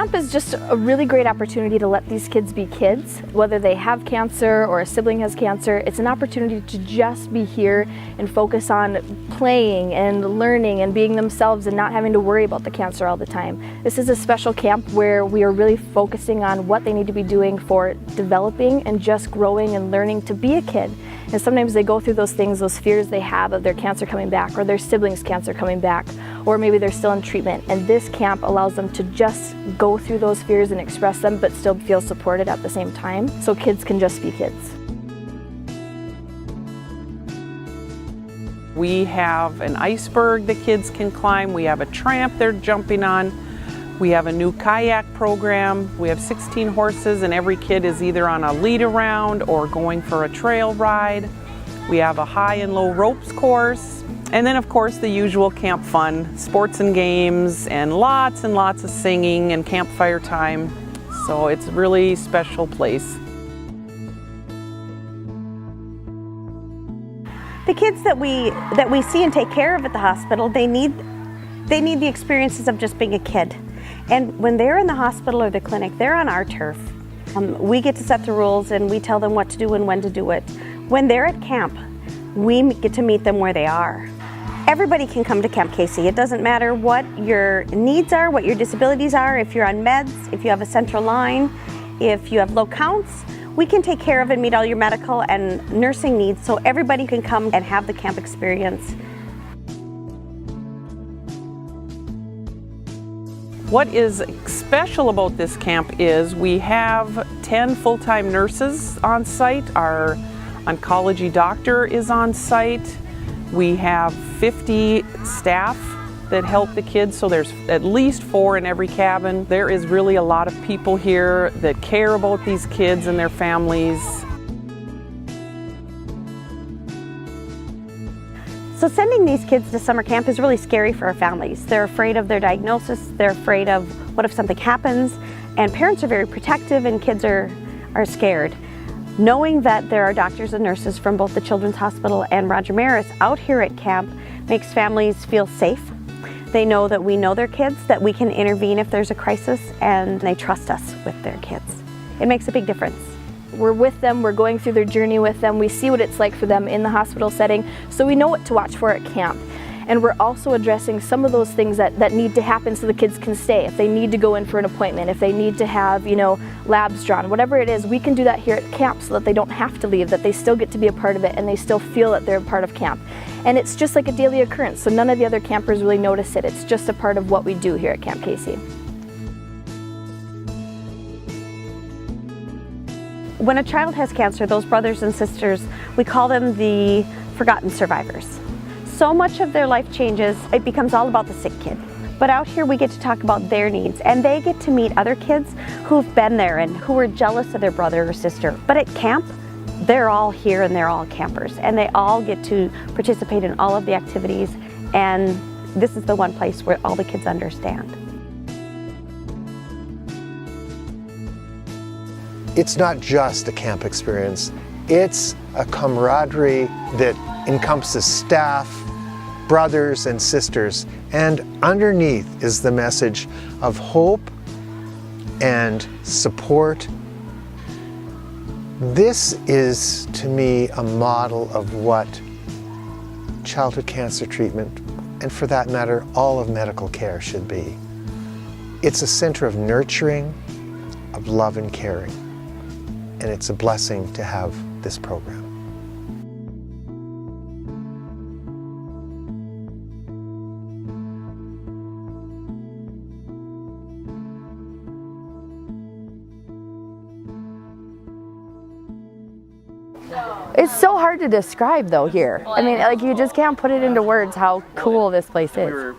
Camp is just a really great opportunity to let these kids be kids. Whether they have cancer or a sibling has cancer, it's an opportunity to just be here and focus on playing and learning and being themselves and not having to worry about the cancer all the time. This is a special camp where we are really focusing on what they need to be doing for developing and just growing and learning to be a kid. And sometimes they go through those things, those fears they have of their cancer coming back or their siblings' cancer coming back, or maybe they're still in treatment. And this camp allows them to just go through those fears and express them, but still feel supported at the same time, so kids can just be kids. We have an iceberg the kids can climb. We have a tramp they're jumping on. We have a new kayak program. We have 16 horses and every kid is either on a lead around or going for a trail ride. We have a high and low ropes course. And then of course the usual camp fun, sports and games and lots of singing and campfire time. So it's a really special place. The kids that we see and take care of at the hospital, they need the experiences of just being a kid. And when they're in the hospital or the clinic, they're on our turf. We get to set the rules and we tell them what to do and when to do it. When they're at camp, we get to meet them where they are. Everybody can come to Kamp KACE. It doesn't matter what your needs are, what your disabilities are, if you're on meds, if you have a central line, if you have low counts. We can take care of and meet all your medical and nursing needs so everybody can come and have the camp experience. What is special about this camp is we have 10 full-time nurses on site. Our oncology doctor is on site. We have 50 staff that help the kids, so there's at least 4 in every cabin. There is really a lot of people here that care about these kids and their families. So sending these kids to summer camp is really scary for our families. They're afraid of their diagnosis, they're afraid of what if something happens, and parents are very protective and kids are scared. Knowing that there are doctors and nurses from both the Children's Hospital and Roger Maris out here at camp makes families feel safe. They know that we know their kids, that we can intervene if there's a crisis, and they trust us with their kids. It makes a big difference. We're with them, we're going through their journey with them, we see what it's like for them in the hospital setting, so we know what to watch for at camp. And we're also addressing some of those things that need to happen so the kids can stay. If they need to go in for an appointment, if they need to have, labs drawn, whatever it is, we can do that here at camp so that they don't have to leave, that they still get to be a part of it and they still feel that they're a part of camp. And it's just like a daily occurrence, so none of the other campers really notice it. It's just a part of what we do here at Kamp KACE. When a child has cancer, those brothers and sisters, we call them the forgotten survivors. So much of their life changes, it becomes all about the sick kid. But out here we get to talk about their needs, and they get to meet other kids who've been there and who are jealous of their brother or sister. But at camp, they're all here and they're all campers, and they all get to participate in all of the activities, and this is the one place where all the kids understand. It's not just a camp experience, it's a camaraderie that encompasses staff, brothers and sisters, and underneath is the message of hope and support. This is, to me, a model of what childhood cancer treatment, and for that matter, all of medical care should be. It's a center of nurturing, of love and caring, and it's a blessing to have this program. It's so hard to describe though here. I mean, like, you just can't put it into words how cool this place is.